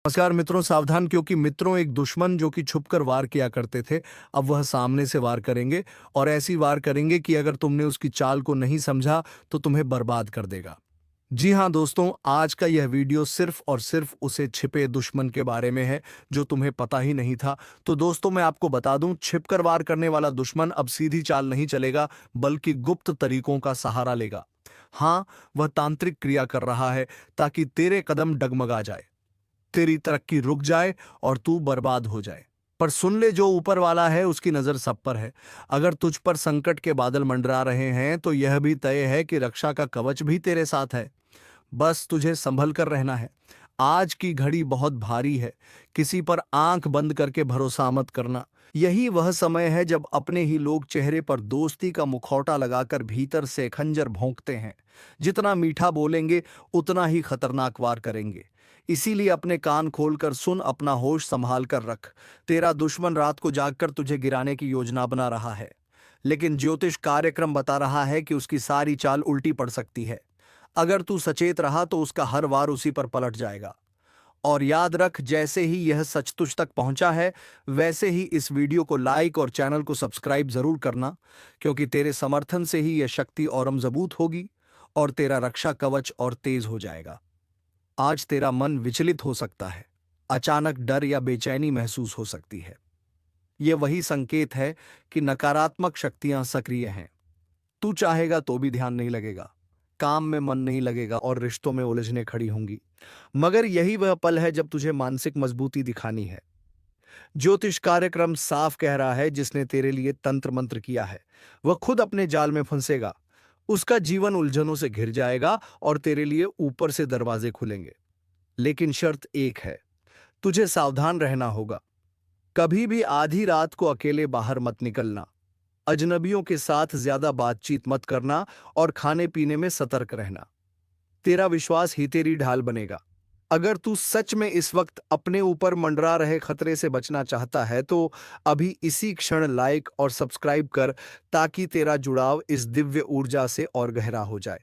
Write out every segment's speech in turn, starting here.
नमस्कार मित्रों, सावधान क्योंकि मित्रों एक दुश्मन जो कि छुपकर वार किया करते थे, अब वह सामने से वार करेंगे और ऐसी वार करेंगे कि अगर तुमने उसकी चाल को नहीं समझा तो तुम्हें बर्बाद कर देगा। जी हाँ दोस्तों, आज का यह वीडियो सिर्फ और सिर्फ उसे छिपे दुश्मन के बारे में है जो तुम्हें पता ही नहीं था। तो दोस्तों मैं आपको बता दूं, छिपकर वार करने वाला दुश्मन अब सीधी चाल नहीं चलेगा बल्कि गुप्त तरीकों का सहारा लेगा। हाँ, वह तांत्रिक क्रिया कर रहा है ताकि तेरे कदम डगमगा जाए, तेरी तरक्की रुक जाए और तू बर्बाद हो जाए। पर सुन ले, जो ऊपर वाला है उसकी नजर सब पर है। अगर तुझ पर संकट के बादल मंडरा रहे हैं तो यह भी तय है कि रक्षा का कवच भी तेरे साथ है। बस तुझे संभल कर रहना है। आज की घड़ी बहुत भारी है। किसी पर आंख बंद करके भरोसा मत करना। यही वह समय है जब अपने ही लोग चेहरे पर दोस्ती का मुखौटा लगाकर भीतर से खंजर भोंकते हैं। जितना मीठा बोलेंगे उतना ही खतरनाक वार करेंगे। इसीलिए अपने कान खोलकर सुन, अपना होश संभाल कर रख। तेरा दुश्मन रात को जागकर तुझे गिराने की योजना बना रहा है, लेकिन ज्योतिष कार्यक्रम बता रहा है कि उसकी सारी चाल उल्टी पड़ सकती है। अगर तू सचेत रहा तो उसका हर वार उसी पर पलट जाएगा। और याद रख, जैसे ही यह सच तुझ तक पहुंचा है वैसे ही इस वीडियो को लाइक और चैनल को सब्सक्राइब जरूर करना, क्योंकि तेरे समर्थन से ही यह शक्ति और मजबूत होगी और तेरा रक्षा कवच और तेज हो जाएगा। आज तेरा मन विचलित हो सकता है, अचानक डर या बेचैनी महसूस हो सकती है। यह वही संकेत है कि नकारात्मक शक्तियां सक्रिय हैं। तू चाहेगा तो भी ध्यान नहीं लगेगा, काम में मन नहीं लगेगा और रिश्तों में उलझने खड़ी होंगी। मगर यही वह पल है जब तुझे मानसिक मजबूती दिखानी है। ज्योतिष कार्यक्रम साफ कह रहा है, जिसने तेरे लिए तंत्र मंत्र किया है वह खुद अपने जाल में फंसेगा। उसका जीवन उलझनों से घिर जाएगा और तेरे लिए ऊपर से दरवाजे खुलेंगे। लेकिन शर्त एक है, तुझे सावधान रहना होगा। कभी भी आधी रात को अकेले बाहर मत निकलना, अजनबियों के साथ ज्यादा बातचीत मत करना और खाने पीने में सतर्क रहना। तेरा विश्वास ही तेरी ढाल बनेगा। अगर तू सच में इस वक्त अपने ऊपर मंडरा रहे खतरे से बचना चाहता है तो अभी इसी क्षण लाइक और सब्सक्राइब कर, ताकि तेरा जुड़ाव इस दिव्य ऊर्जा से और गहरा हो जाए।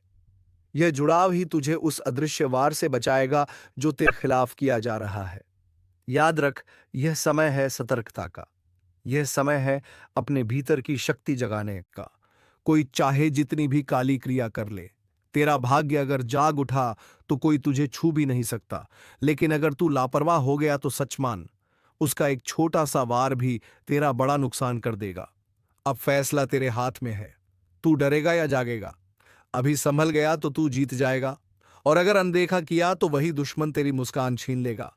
यह जुड़ाव ही तुझे उस अदृश्य वार से बचाएगा जो तेरे खिलाफ किया जा रहा है। याद रख, यह समय है सतर्कता का। यह समय है अपने भीतर की शक्ति जगाने का। कोई चाहे जितनी भी काली क्रिया कर ले, तेरा भाग्य अगर जाग उठा तो कोई तुझे छू भी नहीं सकता। लेकिन अगर तू लापरवाह हो गया तो सच मान, उसका एक छोटा सा वार भी तेरा बड़ा नुकसान कर देगा। अब फैसला तेरे हाथ में है। तू डरेगा या जागेगा? अभी संभल गया तो तू जीत जाएगा, और अगर अनदेखा किया तो वही दुश्मन तेरी मुस्कान छीन लेगा।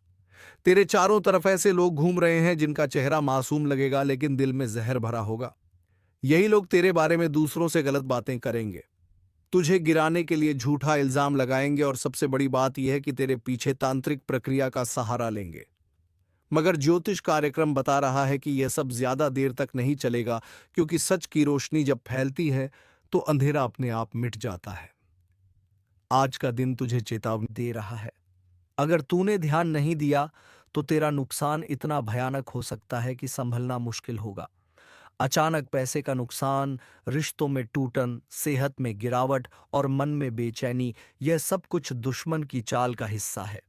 तेरे चारों तरफ ऐसे लोग घूम रहे हैं जिनका चेहरा मासूम लगेगा लेकिन दिल में जहर भरा होगा। यही लोग तेरे बारे में दूसरों से गलत बातें करेंगे, तुझे गिराने के लिए झूठा इल्जाम लगाएंगे और सबसे बड़ी बात यह है कि तेरे पीछे तांत्रिक प्रक्रिया का सहारा लेंगे। मगर ज्योतिष कार्यक्रम बता रहा है कि यह सब ज्यादा देर तक नहीं चलेगा, क्योंकि सच की रोशनी जब फैलती है तो अंधेरा अपने आप मिट जाता है। आज का दिन तुझे चेतावनी दे रहा है। अगर तूने ध्यान नहीं दिया तो तेरा नुकसान इतना भयानक हो सकता है कि संभलना मुश्किल होगा। अचानक पैसे का नुकसान, रिश्तों में टूटन, सेहत में गिरावट और मन में बेचैनी, यह सब कुछ दुश्मन की चाल का हिस्सा है।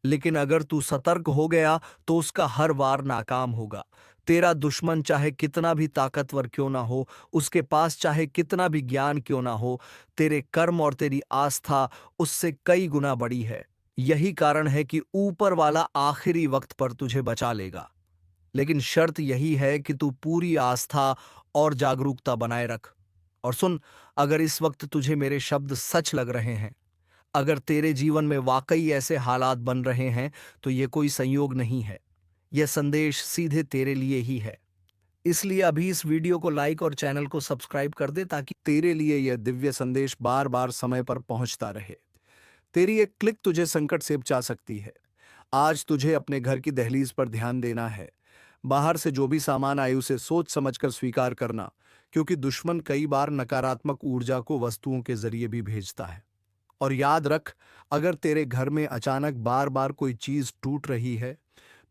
लेकिन अगर तू सतर्क हो गया तो उसका हर वार नाकाम होगा। तेरा दुश्मन चाहे कितना भी ताकतवर क्यों ना हो, उसके पास चाहे कितना भी ज्ञान क्यों ना हो, तेरे कर्म और तेरी आस्था उससे कई गुना बड़ी है। यही कारण है कि ऊपर वाला आखिरी वक्त पर तुझे बचा लेगा। लेकिन शर्त यही है कि तू पूरी आस्था और जागरूकता बनाए रख। और सुन, अगर इस वक्त तुझे मेरे शब्द सच लग रहे हैं, अगर तेरे जीवन में वाकई ऐसे हालात बन रहे हैं, तो ये कोई संयोग नहीं है। यह संदेश सीधे तेरे लिए ही है। इसलिए अभी इस वीडियो को लाइक और चैनल को सब्सक्राइब कर दे, ताकि तेरे लिए यह दिव्य संदेश बार बार समय पर पहुंचता रहे। तेरी एक क्लिक तुझे संकट से बचा सकती है। आज तुझे अपने घर की दहलीज पर ध्यान देना है। बाहर से जो भी सामान आए उसे सोच समझकर स्वीकार करना, क्योंकि दुश्मन कई बार नकारात्मक ऊर्जा को वस्तुओं के जरिए भी भेजता है। और याद रख, अगर तेरे घर में अचानक बार बार कोई चीज टूट रही है,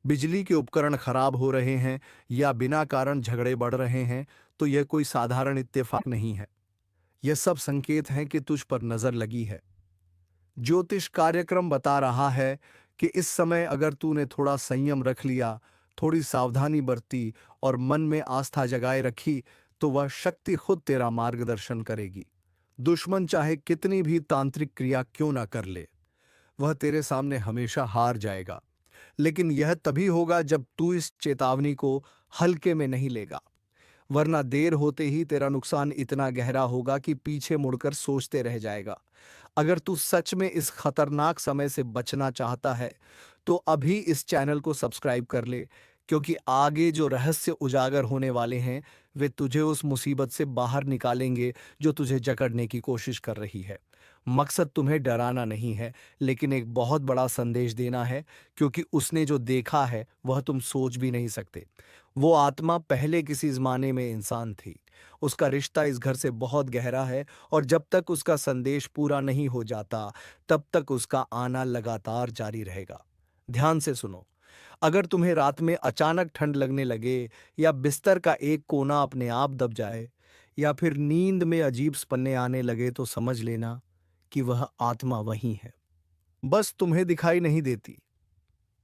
बिजली के उपकरण खराब हो रहे हैं या बिना कारण झगड़े बढ़ रहे हैं, तो यह कोई साधारण इत्तेफाक नहीं है। यह सब संकेत हैं कि तुझ पर नजर लगी है। ज्योतिष कार्यक्रम बता रहा है कि इस समय अगर तूने थोड़ा संयम रख लिया, थोड़ी सावधानी बरती और मन में आस्था जगाए रखी, तो वह शक्ति खुद तेरा मार्गदर्शन करेगी। दुश्मन चाहे कितनी भी तांत्रिक क्रिया क्यों ना कर ले, वह तेरे सामने हमेशा हार जाएगा। लेकिन यह तभी होगा जब तू इस चेतावनी को हल्के में नहीं लेगा, वरना देर होते ही तेरा नुकसान इतना गहरा होगा कि पीछे मुड़कर सोचते रह जाएगा। अगर तू सच में इस खतरनाक समय से बचना चाहता है, तो अभी इस चैनल को सब्सक्राइब कर ले, क्योंकि आगे जो रहस्य उजागर होने वाले हैं, वे तुझे उस मुसीबत से बाहर निकालेंगे जो तुझे जकड़ने की कोशिश कर रही है। मकसद तुम्हें डराना नहीं है, लेकिन एक बहुत बड़ा संदेश देना है, क्योंकि उसने जो देखा है वह तुम सोच भी नहीं सकते। वो आत्मा पहले किसी ज़माने में इंसान थी। उसका रिश्ता इस घर से बहुत गहरा है, और जब तक उसका संदेश पूरा नहीं हो जाता, तब तक उसका आना लगातार जारी रहेगा। ध्यान से सुनो। अगर तुम्हें रात में अचानक ठंड लगने लगे, या बिस्तर का एक कोना अपने आप दब जाए, या फिर नींद में अजीब सपने आने लगे, तो समझ लेना कि वह आत्मा वही है, बस तुम्हें दिखाई नहीं देती।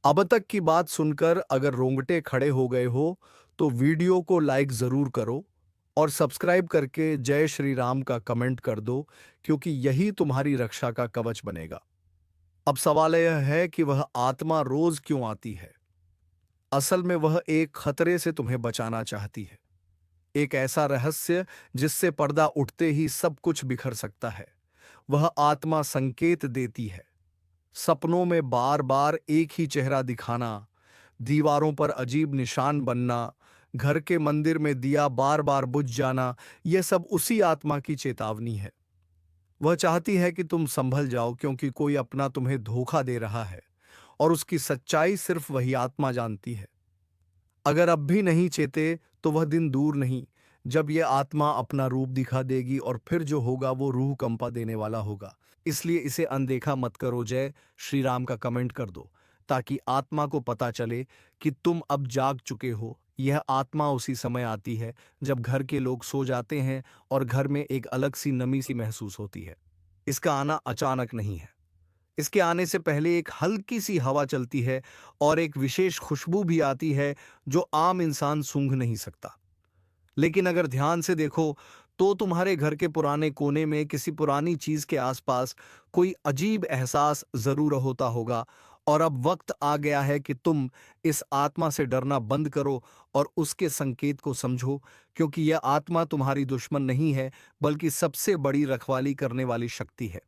अब तक की बात सुनकर अगर रोंगटे खड़े हो गए हो, तो वीडियो को लाइक जरूर करो और सब्सक्राइब करके जय श्री राम का कमेंट कर दो, क्योंकि यही तुम्हारी रक्षा का कवच बनेगा। अब सवाल यह है कि वह आत्मा रोज क्यों आती है। असल में वह एक खतरे से तुम्हें बचाना चाहती है, एक ऐसा रहस्य जिससे पर्दा उठते ही सब कुछ बिखर सकता है। वह आत्मा संकेत देती है, सपनों में बार बार एक ही चेहरा दिखाना, दीवारों पर अजीब निशान बनना, घर के मंदिर में दिया बार बार बुझ जाना, यह सब उसी आत्मा की चेतावनी है। वह चाहती है कि तुम संभल जाओ, क्योंकि कोई अपना तुम्हें धोखा दे रहा है, और उसकी सच्चाई सिर्फ वही आत्मा जानती है। अगर अब भी नहीं चेते, तो वह दिन दूर नहीं जब यह आत्मा अपना रूप दिखा देगी, और फिर जो होगा वो रूह कंपा देने वाला होगा। इसलिए इसे अनदेखा मत करो। जय श्री राम का कमेंट कर दो, ताकि आत्मा को पता चले कि तुम अब जाग चुके हो। यह आत्मा उसी समय आती है जब घर के लोग सो जाते हैं और घर में एक अलग सी नमी सी महसूस होती है। इसका आना अचानक नहीं है। इसके आने से पहले एक हल्की सी हवा चलती है, और एक विशेष खुशबू भी आती है जो आम इंसान सूंघ नहीं सकता। लेकिन अगर ध्यान से देखो, तो तुम्हारे घर के पुराने कोने में किसी पुरानी चीज के आसपास कोई अजीब एहसास जरूर होता होगा। और अब वक्त आ गया है कि तुम इस आत्मा से डरना बंद करो और उसके संकेत को समझो, क्योंकि यह आत्मा तुम्हारी दुश्मन नहीं है, बल्कि सबसे बड़ी रखवाली करने वाली शक्ति है।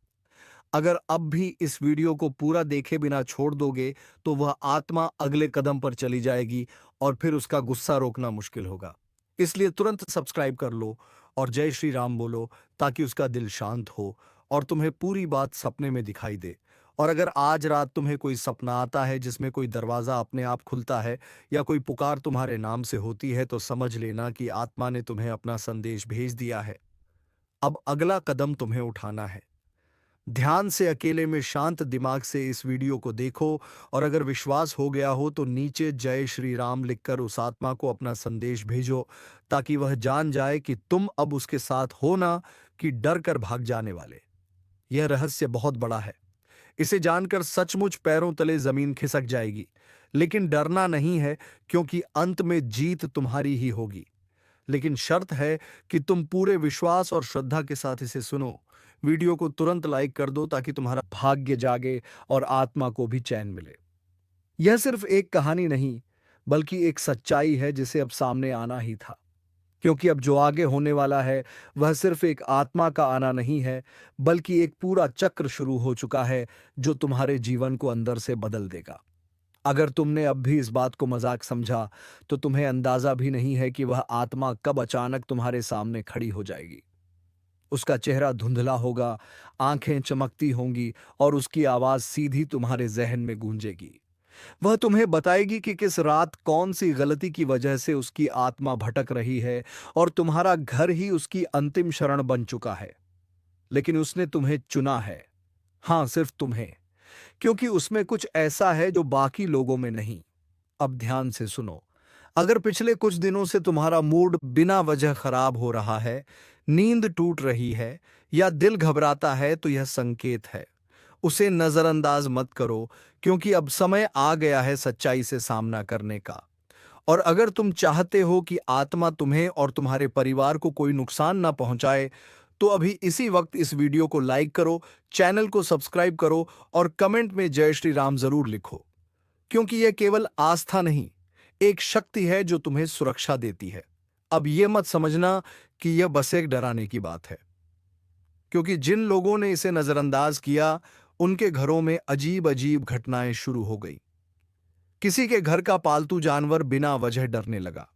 अगर अब भी इस वीडियो को पूरा देखे बिना छोड़ दोगे, तो वह आत्मा अगले कदम पर चली जाएगी, और फिर उसका गुस्सा रोकना मुश्किल होगा। इसलिए तुरंत सब्सक्राइब कर लो और जय श्री राम बोलो, ताकि उसका दिल शांत हो और तुम्हें पूरी बात सपने में दिखाई दे। और अगर आज रात तुम्हें कोई सपना आता है जिसमें कोई दरवाजा अपने आप खुलता है, या कोई पुकार तुम्हारे नाम से होती है, तो समझ लेना कि आत्मा ने तुम्हें अपना संदेश भेज दिया है। अब अगला कदम तुम्हें उठाना है। ध्यान से अकेले में शांत दिमाग से इस वीडियो को देखो, और अगर विश्वास हो गया हो तो नीचे जय श्री राम लिखकर उस आत्मा को अपना संदेश भेजो, ताकि वह जान जाए कि तुम अब उसके साथ हो ना कि डर कर भाग जाने वाले। यह रहस्य बहुत बड़ा है। इसे जानकर सचमुच पैरों तले जमीन खिसक जाएगी। लेकिन डरना नहीं है, क्योंकि अंत में जीत तुम्हारी ही होगी। लेकिन शर्त है कि तुम पूरे विश्वास और श्रद्धा के साथ इसे सुनो। वीडियो को तुरंत लाइक कर दो, ताकि तुम्हारा भाग्य जागे और आत्मा को भी चैन मिले। यह सिर्फ एक कहानी नहीं, बल्कि एक सच्चाई है जिसे अब सामने आना ही था। क्योंकि अब जो आगे होने वाला है, वह सिर्फ एक आत्मा का आना नहीं है, बल्कि एक पूरा चक्र शुरू हो चुका है जो तुम्हारे जीवन को अंदर से बदल देगा। अगर तुमने अब भी इस बात को मजाक समझा, तो तुम्हें अंदाजा भी नहीं है कि वह आत्मा कब अचानक तुम्हारे सामने खड़ी हो जाएगी। उसका चेहरा धुंधला होगा, आंखें चमकती होंगी, और उसकी आवाज सीधी तुम्हारे जहन में गूंजेगी। वह तुम्हें बताएगी कि किस रात कौन सी गलती की वजह से उसकी आत्मा भटक रही है, और तुम्हारा घर ही उसकी अंतिम शरण बन चुका है। लेकिन उसने तुम्हें चुना है। हाँ, सिर्फ तुम्हें, क्योंकि उसमें कुछ ऐसा है जो बाकी लोगों में नहीं। अब ध्यान से सुनो। अगर पिछले कुछ दिनों से तुम्हारा मूड बिना वजह खराब हो रहा है, नींद टूट रही है, या दिल घबराता है, तो यह संकेत है। उसे नजरअंदाज मत करो, क्योंकि अब समय आ गया है सच्चाई से सामना करने का। और अगर तुम चाहते हो कि आत्मा तुम्हें और तुम्हारे परिवार को कोई नुकसान ना पहुंचाए, तो अभी इसी वक्त इस वीडियो को लाइक करो, चैनल को सब्सक्राइब करो और कमेंट में जय श्री राम जरूर लिखो। क्योंकि यह केवल आस्था नहीं, एक शक्ति है जो तुम्हें सुरक्षा देती है। अब यह मत समझना कि यह बस एक डराने की बात है, क्योंकि जिन लोगों ने इसे नजरअंदाज किया, उनके घरों में अजीब अजीब घटनाएं शुरू हो गई। किसी के घर का पालतू जानवर बिना वजह डरने लगा,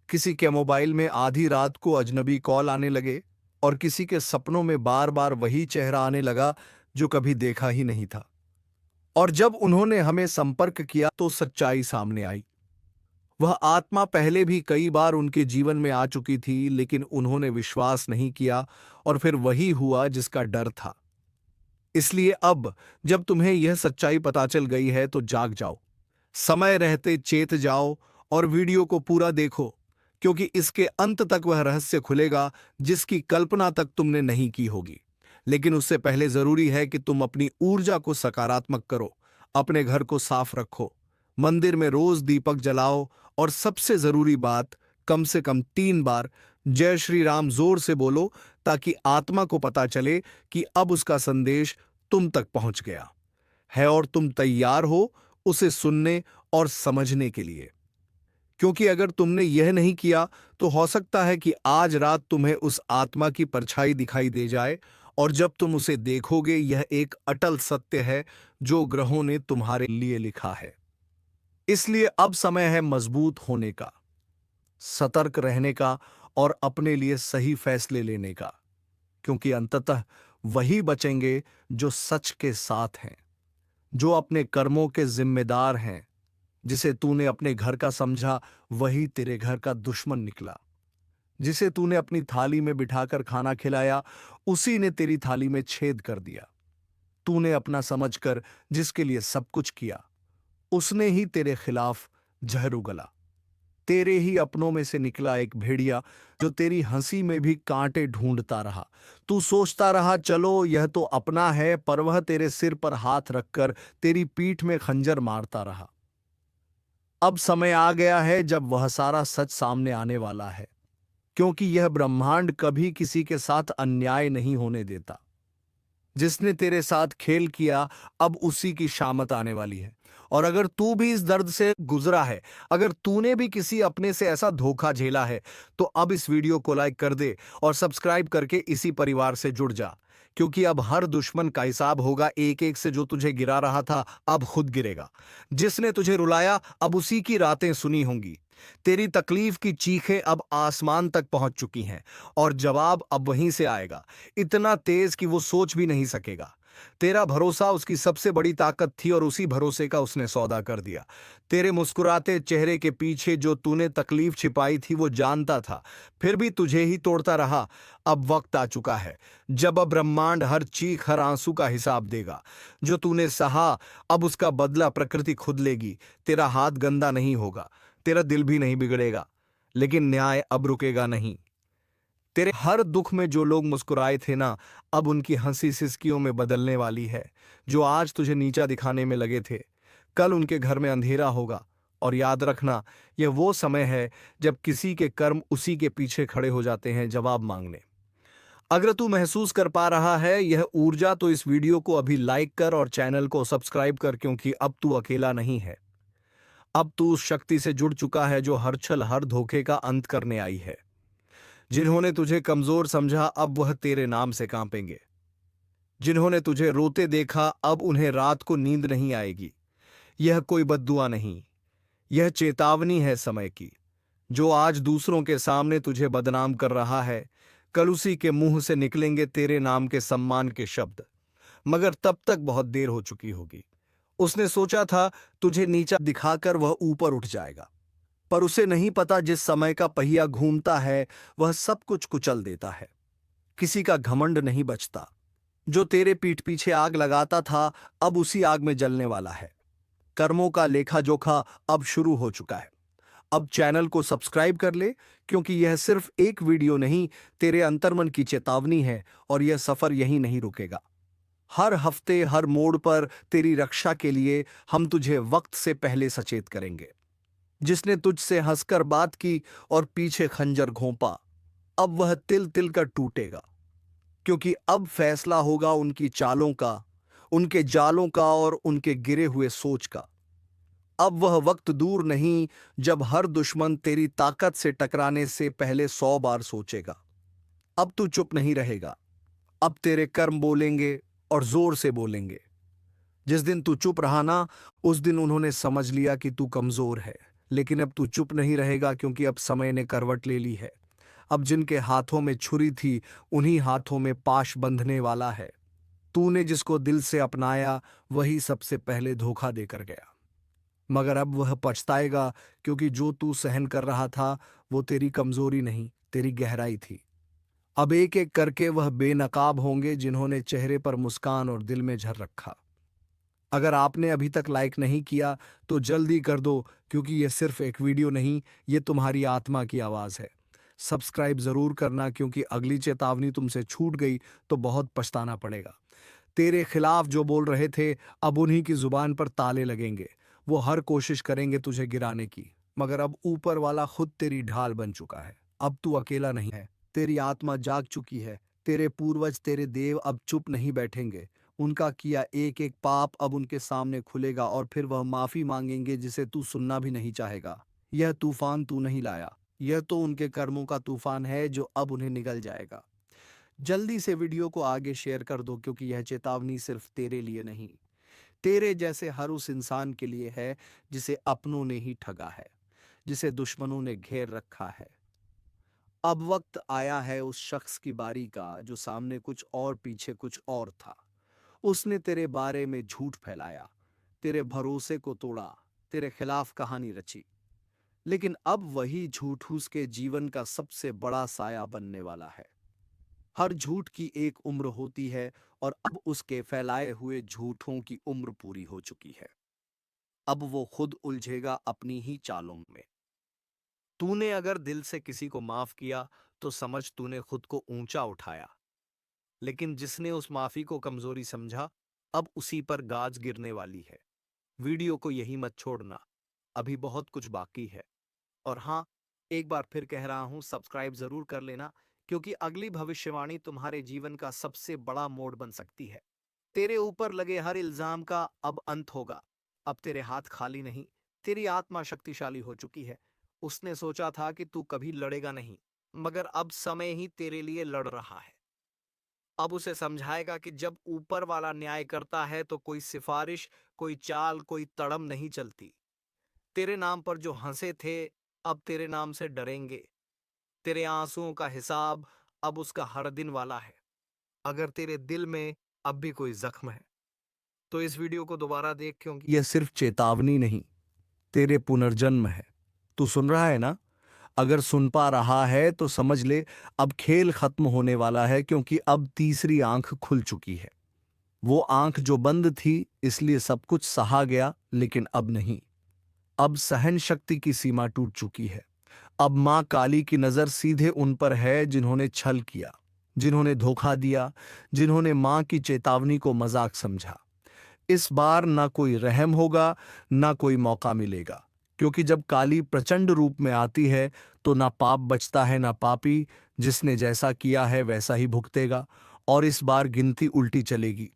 किसी के मोबाइल में आधी रात को अजनबी कॉल आने लगे, और किसी के सपनों में बार बार वही चेहरा आने लगा जो कभी देखा ही नहीं था। और जब उन्होंने हमें संपर्क किया तो सच्चाई सामने आई। वह आत्मा पहले भी कई बार उनके जीवन में आ चुकी थी, लेकिन उन्होंने विश्वास नहीं किया, और फिर वही हुआ जिसका डर था। इसलिए अब जब तुम्हें यह सच्चाई पता चल गई है तो जाग जाओ, समय रहते चेत जाओ और वीडियो को पूरा देखो, क्योंकि इसके अंत तक वह रहस्य खुलेगा जिसकी कल्पना तक तुमने नहीं की होगी। लेकिन उससे पहले जरूरी है कि तुम अपनी ऊर्जा को सकारात्मक करो, अपने घर को साफ रखो, मंदिर में रोज दीपक जलाओ, और सबसे जरूरी बात, कम से कम 3 बार जय श्री राम जोर से बोलो, ताकि आत्मा को पता चले कि अब उसका संदेश तुम तक पहुंच गया है और तुम तैयार हो उसे सुनने और समझने के लिए। क्योंकि अगर तुमने यह नहीं किया तो हो सकता है कि आज रात तुम्हें उस आत्मा की परछाई दिखाई दे जाए, और जब तुम उसे देखोगे यह एक अटल सत्य है जो ग्रहों ने तुम्हारे लिए लिखा है। इसलिए अब समय है मजबूत होने का, सतर्क रहने का और अपने लिए सही फैसले लेने का, क्योंकि अंततः वही बचेंगे जो सच के साथ हैं, जो अपने कर्मों के जिम्मेदार हैं। जिसे तूने अपने घर का समझा वही तेरे घर का दुश्मन निकला। जिसे तूने अपनी थाली में बिठाकर खाना खिलाया उसी ने तेरी थाली में छेद कर दिया। तूने अपना समझकर जिसके लिए सब कुछ किया उसने ही तेरे खिलाफ जहर उगला। तेरे ही अपनों में से निकला एक भेड़िया जो तेरी हंसी में भी कांटे ढूंढता रहा। तू सोचता रहा चलो यह तो अपना है, पर वह तेरे सिर पर हाथ रखकर तेरी पीठ में खंजर मारता रहा। अब समय आ गया है जब वह सारा सच सामने आने वाला है, क्योंकि यह ब्रह्मांड कभी किसी के साथ अन्याय नहीं होने देता। जिसने तेरे साथ खेल किया अब उसी की शामत आने वाली है। और अगर तू भी इस दर्द से गुजरा है, अगर तूने भी किसी अपने से ऐसा धोखा झेला है, तो अब इस वीडियो को लाइक कर दे और सब्सक्राइब करके इसी परिवार से जुड़ जा, क्योंकि अब हर दुश्मन का हिसाब होगा। एक एक से जो तुझे गिरा रहा था अब खुद गिरेगा। जिसने तुझे रुलाया अब उसी की रातें सुनी होंगी। तेरी तकलीफ की चीखें अब आसमान तक पहुंच चुकी हैं, और जवाब अब वहीं से आएगा, इतना तेज कि वो सोच भी नहीं सकेगा। तेरा भरोसा उसकी सबसे बड़ी ताकत थी और उसी भरोसे का उसने सौदा कर दिया। तेरे मुस्कुराते चेहरे के पीछे जो तूने तकलीफ छिपाई थी वो जानता था, फिर भी तुझे ही तोड़ता रहा। अब वक्त आ चुका है जब अब ब्रह्मांड हर चीख हर आंसू का हिसाब देगा। जो तूने सहा अब उसका बदला प्रकृति खुद लेगी। तेरा हाथ गंदा नहीं होगा, तेरा दिल भी नहीं बिगड़ेगा, लेकिन न्याय अब रुकेगा नहीं। तेरे हर दुख में जो लोग मुस्कुराए थे ना, अब उनकी हंसी सिसकियों में बदलने वाली है। जो आज तुझे नीचा दिखाने में लगे थे, कल उनके घर में अंधेरा होगा। और याद रखना, यह वो समय है जब किसी के कर्म उसी के पीछे खड़े हो जाते हैं जवाब मांगने। अगर तू महसूस कर पा रहा है यह ऊर्जा, तो इस वीडियो को अभी लाइक कर और चैनल को सब्सक्राइब कर, क्योंकि अब तू अकेला नहीं है। अब तू उस शक्ति से जुड़ चुका है जो हर छल हर धोखे का अंत करने आई है। जिन्होंने तुझे कमजोर समझा अब वह तेरे नाम से कांपेंगे। जिन्होंने तुझे रोते देखा अब उन्हें रात को नींद नहीं आएगी। यह कोई बद्दुआ नहीं, यह चेतावनी है समय की। जो आज दूसरों के सामने तुझे बदनाम कर रहा है, कल उसी के मुंह से निकलेंगे तेरे नाम के सम्मान के शब्द। मगर तब तक बहुत देर हो चुकी होगी। उसने सोचा था तुझे नीचा दिखाकर वह ऊपर उठ जाएगा, पर उसे नहीं पता जिस समय का पहिया घूमता है वह सब कुछ कुचल देता है। किसी का घमंड नहीं बचता। जो तेरे पीठ पीछे आग लगाता था अब उसी आग में जलने वाला है। कर्मों का लेखा जोखा अब शुरू हो चुका है। अब चैनल को सब्सक्राइब कर ले, क्योंकि यह सिर्फ एक वीडियो नहीं, तेरे अंतर्मन की चेतावनी है, और यह सफर यहीं नहीं रुकेगा। हर हफ्ते हर मोड़ पर तेरी रक्षा के लिए हम तुझे वक्त से पहले सचेत करेंगे। जिसने तुझसे हंसकर बात की और पीछे खंजर घोंपा, अब वह तिल तिल कर टूटेगा, क्योंकि अब फैसला होगा उनकी चालों का, उनके जालों का और उनके गिरे हुए सोच का। अब वह वक्त दूर नहीं जब हर दुश्मन तेरी ताकत से टकराने से पहले 100 बार सोचेगा। अब तू चुप नहीं रहेगा, अब तेरे कर्म बोलेंगे और जोर से बोलेंगे। जिस दिन तू चुप रहा ना, उस दिन उन्होंने समझ लिया कि तू कमजोर है। लेकिन अब तू चुप नहीं रहेगा, क्योंकि अब समय ने करवट ले ली है। अब जिनके हाथों में छुरी थी, उन्हीं हाथों में पाश बंधने वाला है। तूने जिसको दिल से अपनाया, वही सबसे पहले धोखा देकर गया। मगर अब वह पछताएगा, क्योंकि जो तू सहन कर रहा था वो तेरी कमजोरी नहीं, तेरी गहराई थी। अब एक एक करके वह बेनकाब होंगे जिन्होंने चेहरे पर मुस्कान और दिल में झर रखा। अगर आपने अभी तक लाइक नहीं किया तो जल्दी कर दो, क्योंकि यह सिर्फ एक वीडियो नहीं, ये तुम्हारी आत्मा की आवाज है। सब्सक्राइब जरूर करना, क्योंकि अगली चेतावनी तुमसे छूट गई तो बहुत पछताना पड़ेगा। तेरे खिलाफ जो बोल रहे थे, अब उन्हीं की जुबान पर ताले लगेंगे। वो हर कोशिश करेंगे तुझे गिराने की, मगर अब ऊपर वाला खुद तेरी ढाल बन चुका है। अब तू अकेला नहीं है, तेरी आत्मा जाग चुकी है। तेरे पूर्वज, तेरे देव अब चुप नहीं बैठेंगे। उनका किया एक एक पाप अब उनके सामने खुलेगा, और फिर वह माफी मांगेंगे जिसे तू सुनना भी नहीं चाहेगा। यह तूफान तू नहीं लाया, यह तो उनके कर्मों का तूफान है जो अब उन्हें निगल जाएगा। जल्दी से वीडियो को आगे शेयर कर दो, क्योंकि यह चेतावनी सिर्फ तेरे लिए नहीं, तेरे जैसे हर उस इंसान के लिए है जिसे अपनों ने ही ठगा है, जिसे दुश्मनों ने घेर रखा है। अब वक्त आया है उस शख्स की बारी का जो सामने कुछ और पीछे कुछ और था। उसने तेरे बारे में झूठ फैलाया, तेरे भरोसे को तोड़ा, तेरे खिलाफ कहानी रची। लेकिन अब वही झूठ उसके जीवन का सबसे बड़ा साया बनने वाला है। हर झूठ की एक उम्र होती है, और अब उसके फैलाए हुए झूठों की उम्र पूरी हो चुकी है। अब वो खुद उलझेगा अपनी ही चालों में। तूने अगर दिल से किसी को माफ किया तो समझ तूने खुद को ऊंचा उठाया। लेकिन जिसने उस माफी को कमजोरी समझा, अब उसी पर गाज गिरने वाली है। वीडियो को यही मत छोड़ना, अभी बहुत कुछ बाकी है। और हाँ, एक बार फिर कह रहा हूं, सब्सक्राइब जरूर कर लेना, क्योंकि अगली भविष्यवाणी तुम्हारे जीवन का सबसे बड़ा मोड़ बन सकती है। तेरे ऊपर लगे हर इल्जाम का अब अंत होगा। अब तेरे हाथ खाली नहीं, तेरी आत्मा शक्तिशाली हो चुकी है। उसने सोचा था कि तू कभी लड़ेगा नहीं, मगर अब समय ही तेरे लिए लड़ रहा है। अब उसे समझाएगा कि जब ऊपर वाला न्याय करता है तो कोई सिफारिश, कोई चाल, कोई तड़म नहीं चलती। तेरे नाम पर जो हंसे थे, अब तेरे नाम से डरेंगे। तेरे आंसुओं का हिसाब अब उसका हर दिन वाला है। अगर तेरे दिल में अब भी कोई जख्म है तो इस वीडियो को दोबारा देख, क्योंकि यह सिर्फ चेतावनी नहीं, तेरे पुनर्जन्म है। तू सुन रहा है ना? अगर सुन पा रहा है तो समझ ले, अब खेल खत्म होने वाला है, क्योंकि अब तीसरी आंख खुल चुकी है। वो आंख जो बंद थी, इसलिए सब कुछ सहा गया, लेकिन अब नहीं। अब सहन शक्ति की सीमा टूट चुकी है। अब मां काली की नजर सीधे उन पर है जिन्होंने छल किया, जिन्होंने धोखा दिया, जिन्होंने मां की चेतावनी को मजाक समझा। इस बार ना कोई रहम होगा, ना कोई मौका मिलेगा, क्योंकि जब काली प्रचंड रूप में आती है तो ना पाप बचता है ना पापी। जिसने जैसा किया है वैसा ही भुगतेगा। और इस बार गिनती उल्टी चलेगी।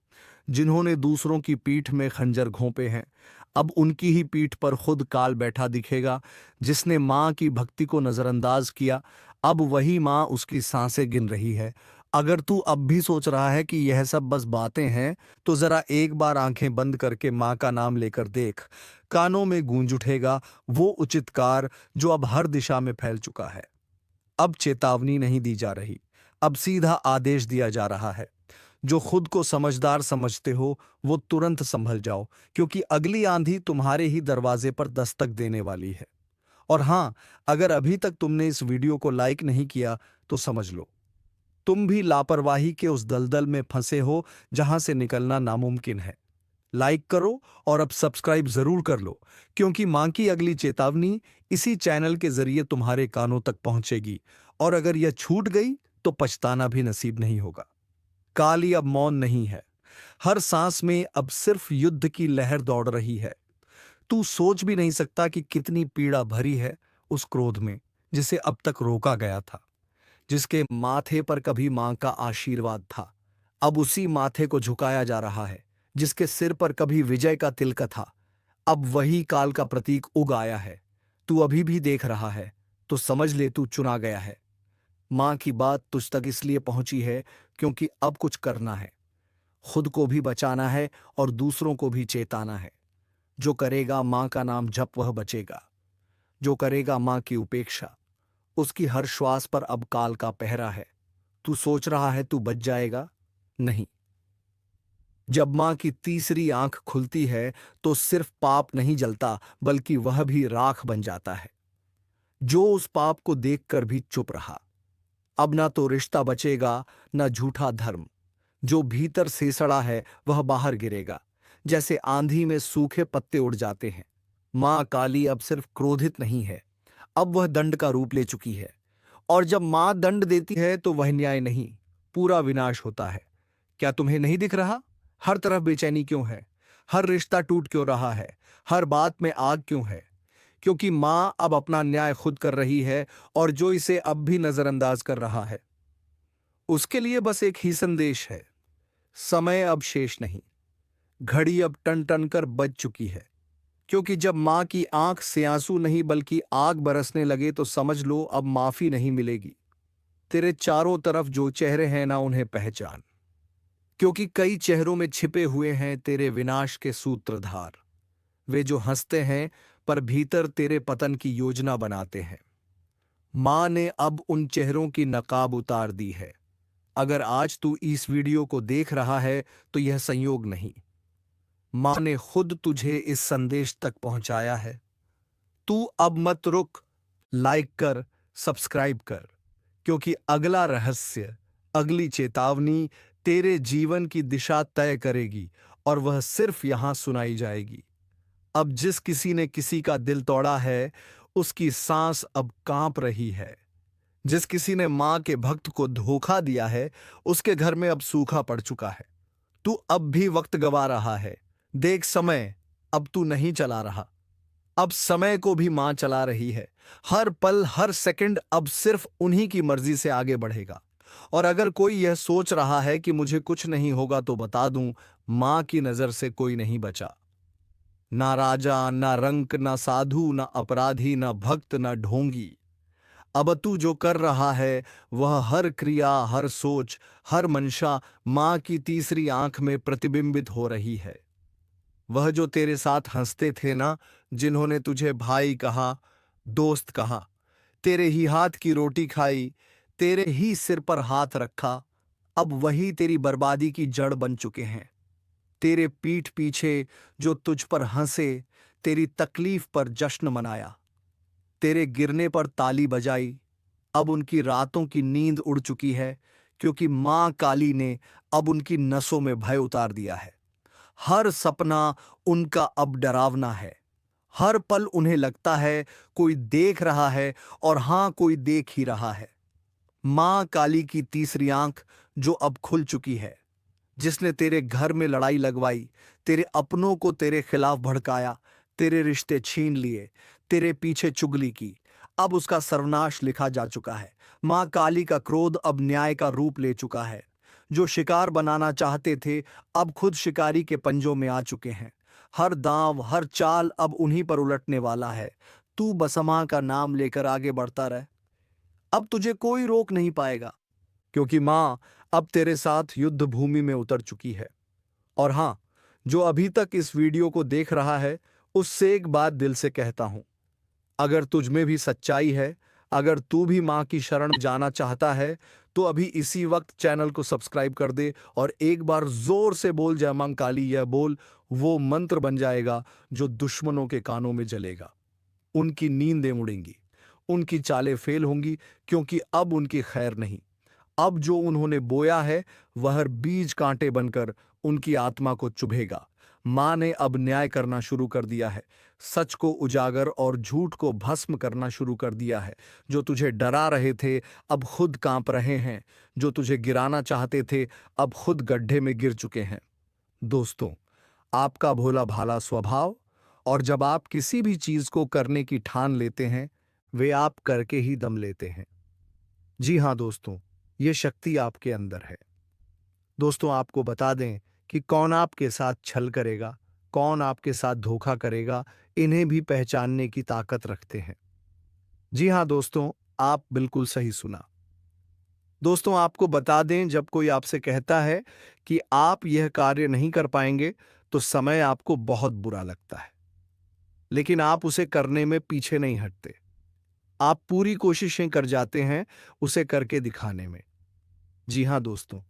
जिन्होंने दूसरों की पीठ में खंजर घोंपे हैं, अब उनकी ही पीठ पर खुद काल बैठा दिखेगा। जिसने मां की भक्ति को नजरअंदाज किया, अब वही मां उसकी सांसें गिन रही है। अगर तू अब भी सोच रहा है कि यह सब बस बातें हैं, तो जरा एक बार आंखें बंद करके मां का नाम लेकर देख। कानों में गूंज उठेगा वो उचित कार जो अब हर दिशा में फैल चुका है। अब चेतावनी नहीं दी जा रही, अब सीधा आदेश दिया जा रहा है। जो खुद को समझदार समझते हो, वो तुरंत संभल जाओ, क्योंकि अगली आंधी तुम्हारे ही दरवाजे पर दस्तक देने वाली है। और हां, अगर अभी तक तुमने इस वीडियो को लाइक नहीं किया तो समझ लो, तुम भी लापरवाही के उस दलदल में फंसे हो जहां से निकलना नामुमकिन है। लाइक करो और अब सब्सक्राइब जरूर कर लो, क्योंकि मां की अगली चेतावनी इसी चैनल के जरिए तुम्हारे कानों तक पहुंचेगी। और अगर यह छूट गई तो पछताना भी नसीब नहीं होगा। काली अब मौन नहीं है, हर सांस में अब सिर्फ युद्ध की लहर दौड़ रही है। तू सोच भी नहीं सकता कि कितनी पीड़ा भरी है उस क्रोध में जिसे अब तक रोका गया था। जिसके माथे पर कभी मां का आशीर्वाद था, अब उसी माथे को झुकाया जा रहा है। जिसके सिर पर कभी विजय का तिलक था, अब वही काल का प्रतीक उग आया है। तू अभी भी देख रहा है तो समझ ले तू चुना गया है। मां की बात तुझ तक इसलिए पहुंची है क्योंकि अब कुछ करना है। खुद को भी बचाना है और दूसरों को भी चेताना है। जो करेगा मां का नाम जप वह बचेगा। जो करेगा मां की उपेक्षा, उसकी हर श्वास पर अब काल का पहरा है। तू सोच रहा है तू बच जाएगा? नहीं। जब मां की तीसरी आंख खुलती है तो सिर्फ पाप नहीं जलता बल्कि वह भी राख बन जाता है। जो उस पाप को देखकर भी चुप रहा, अब ना तो रिश्ता बचेगा ना झूठा धर्म। जो भीतर से सड़ा है वह बाहर गिरेगा, जैसे आंधी में सूखे पत्ते उड़ जाते हैं। मां काली अब सिर्फ क्रोधित नहीं है, अब वह दंड का रूप ले चुकी है। और जब मां दंड देती है तो वह न्याय नहीं, पूरा विनाश होता है। क्या तुम्हें नहीं दिख रहा? हर तरफ बेचैनी क्यों है? हर रिश्ता टूट क्यों रहा है? हर बात में आग क्यों है? क्योंकि मां अब अपना न्याय खुद कर रही है, और जो इसे अब भी नजरअंदाज कर रहा है उसके लिए बस एक ही संदेश है। समय अब शेष नहीं, घड़ी अब टन टन कर बज चुकी है। क्योंकि जब मां की आंख से आंसू नहीं बल्कि आग बरसने लगे तो समझ लो अब माफी नहीं मिलेगी। तेरे चारों तरफ जो चेहरे हैं ना, उन्हें पहचान, क्योंकि कई चेहरों में छिपे हुए हैं तेरे विनाश के सूत्रधार। वे जो हंसते हैं पर भीतर तेरे पतन की योजना बनाते हैं। मां ने अब उन चेहरों की नकाब उतार दी है। अगर आज तू इस वीडियो को देख रहा है तो यह संयोग नहीं, मां ने खुद तुझे इस संदेश तक पहुंचाया है। तू अब मत रुक, लाइक कर, सब्सक्राइब कर, क्योंकि अगला रहस्य, अगली चेतावनी तेरे जीवन की दिशा तय करेगी, और वह सिर्फ यहां सुनाई जाएगी। अब जिस किसी ने किसी का दिल तोड़ा है उसकी सांस अब कांप रही है। जिस किसी ने मां के भक्त को धोखा दिया है उसके घर में अब सूखा पड़ चुका है। तू अब भी वक्त गवा रहा है। देख, समय अब तू नहीं चला रहा, अब समय को भी मां चला रही है। हर पल हर सेकंड अब सिर्फ उन्हीं की मर्जी से आगे बढ़ेगा। और अगर कोई यह सोच रहा है कि मुझे कुछ नहीं होगा तो बता दूं, मां की नजर से कोई नहीं बचा। ना राजा, ना रंक, ना साधु, ना अपराधी, ना भक्त, ना ढोंगी। अब तू जो कर रहा है वह हर क्रिया, हर सोच, हर मंशा मां की तीसरी आंख में प्रतिबिंबित हो रही है। वह जो तेरे साथ हंसते थे ना, जिन्होंने तुझे भाई कहा, दोस्त कहा, तेरे ही हाथ की रोटी खाई, तेरे ही सिर पर हाथ रखा, अब वही तेरी बर्बादी की जड़ बन चुके हैं। तेरे पीठ पीछे जो तुझ पर हंसे, तेरी तकलीफ पर जश्न मनाया, तेरे गिरने पर ताली बजाई, अब उनकी रातों की नींद उड़ चुकी है, क्योंकि मां काली ने अब उनकी नसों में भय उतार दिया है। हर सपना उनका अब डरावना है। हर पल उन्हें लगता है कोई देख रहा है, और हां, कोई देख ही रहा है। मां काली की तीसरी आंख जो अब खुल चुकी है, जिसने तेरे घर में लड़ाई लगवाई, तेरे अपनों को तेरे खिलाफ भड़काया, तेरे रिश्ते छीन लिए, तेरे पीछे चुगली की, अब उसका सर्वनाश लिखा जा चुका है। मां काली का क्रोध अब न्याय का रूप ले चुका है। जो शिकार बनाना चाहते थे अब खुद शिकारी के पंजों में आ चुके हैं। हर दांव, हर चाल अब उन्हीं पर उलटने वाला है। तू बस मां का नाम लेकर आगे बढ़ता रह, अब तुझे कोई रोक नहीं पाएगा, क्योंकि मां अब तेरे साथ युद्ध भूमि में उतर चुकी है। और हां, जो अभी तक इस वीडियो को देख रहा है उससे एक बात दिल से कहता हूं, अगर तुझ में भी सच्चाई है, अगर तू भी मां की शरण जाना चाहता है तो अभी इसी वक्त चैनल को सब्सक्राइब कर दे, और एक बार जोर से बोल जय मां काली। यह बोल वो मंत्र बन जाएगा जो दुश्मनों के कानों में जलेगा। उनकी नींदें उड़ेंगी, उनकी चालें फेल होंगी, क्योंकि अब उनकी खैर नहीं। अब जो उन्होंने बोया है वह बीज कांटे बनकर उनकी आत्मा को चुभेगा। मां ने अब न्याय करना शुरू कर दिया है, सच को उजागर और झूठ को भस्म करना शुरू कर दिया है। जो तुझे डरा रहे थे अब खुद कांप रहे हैं, जो तुझे गिराना चाहते थे अब खुद गड्ढे में गिर चुके हैं। दोस्तों, आपका भोला भाला स्वभाव और जब आप किसी भी चीज को करने की ठान लेते हैं, वे आप करके ही दम लेते हैं। जी हाँ दोस्तों, ये शक्ति आपके अंदर है। दोस्तों, आपको बता दें कि कौन आपके साथ छल करेगा, कौन आपके साथ धोखा करेगा, इन्हें भी पहचानने की ताकत रखते हैं। जी हाँ दोस्तों, आप बिल्कुल सही सुना। दोस्तों, आपको बता दें, जब कोई आपसे कहता है कि आप यह कार्य नहीं कर पाएंगे, तो समय आपको बहुत बुरा लगता है, लेकिन आप उसे करने में पीछे नहीं हटते। आप पूरी कोशिशें कर जाते हैं उसे करके दिखाने में। जी हाँ दोस्तों,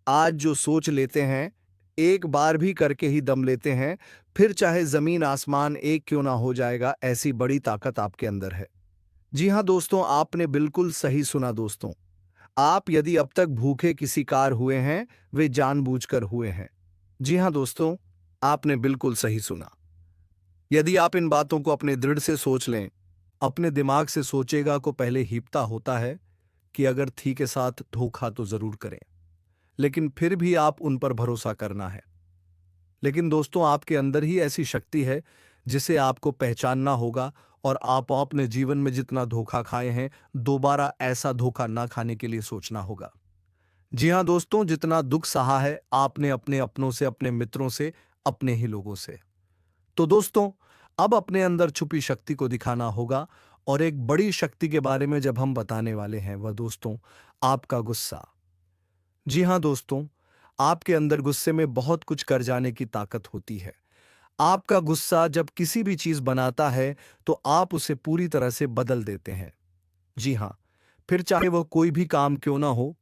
आज जो सोच लेते हैं, एक बार भी करके ही दम लेते हैं, फिर चाहे जमीन आसमान एक क्यों ना हो जाएगा, ऐसी बड़ी ताकत आपके अंदर है। जी हाँ दोस्तों, आपने बिल्कुल सही सुना दोस्तों। आप यदि अब तक भूखे किसी कार हुए हैं, वे जानबूझकर हुए हैं। जी हाँ दोस्तों, आपने बिल्कुल सही सुना। यदि आप इन बातों को अपने दृढ़ से सोच लें, अपने दिमाग से सोचेगा को पहले हीपता होता है कि अगर थी के साथ धोखा तो जरूर करें, लेकिन फिर भी आप उन पर भरोसा करना है। लेकिन दोस्तों, आपके अंदर ही ऐसी शक्ति है जिसे आपको पहचानना होगा, और आप अपने जीवन में जितना धोखा खाए हैं, दोबारा ऐसा धोखा ना खाने के लिए सोचना होगा। जी हाँ दोस्तों, जितना दुख सहा है आपने अपने अपनों से, अपने मित्रों से, अपने ही लोगों से, तो दोस्तों, अब अपने अंदर छुपी शक्ति को दिखाना होगा। और एक बड़ी शक्ति के बारे में जब हम बताने वाले हैं, वह दोस्तों आपका गुस्सा। जी हाँ दोस्तों, आपके अंदर गुस्से में बहुत कुछ कर जाने की ताकत होती है। आपका गुस्सा जब किसी भी चीज बनाता है, तो आप उसे पूरी तरह से बदल देते हैं। जी हाँ, फिर चाहे वह कोई भी काम क्यों ना हो।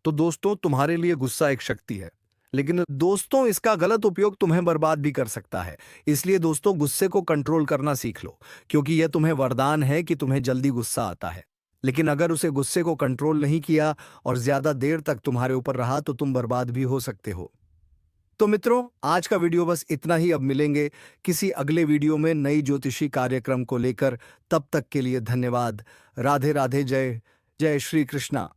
तो दोस्तों, तुम्हारे लिए गुस्सा एक शक्ति है, लेकिन दोस्तों इसका गलत उपयोग तुम्हें बर्बाद भी कर सकता है। इसलिए दोस्तों, गुस्से को कंट्रोल करना सीख लो, क्योंकि यह तुम्हें वरदान है कि तुम्हें जल्दी गुस्सा आता है। लेकिन अगर उसे गुस्से को कंट्रोल नहीं किया और ज्यादा देर तक तुम्हारे ऊपर रहा, तो तुम बर्बाद भी हो सकते हो। तो मित्रों, आज का वीडियो बस इतना ही। अब मिलेंगे किसी अगले वीडियो में नई ज्योतिषी कार्यक्रम को लेकर। तब तक के लिए धन्यवाद। राधे राधे। जय जय श्री कृष्णा।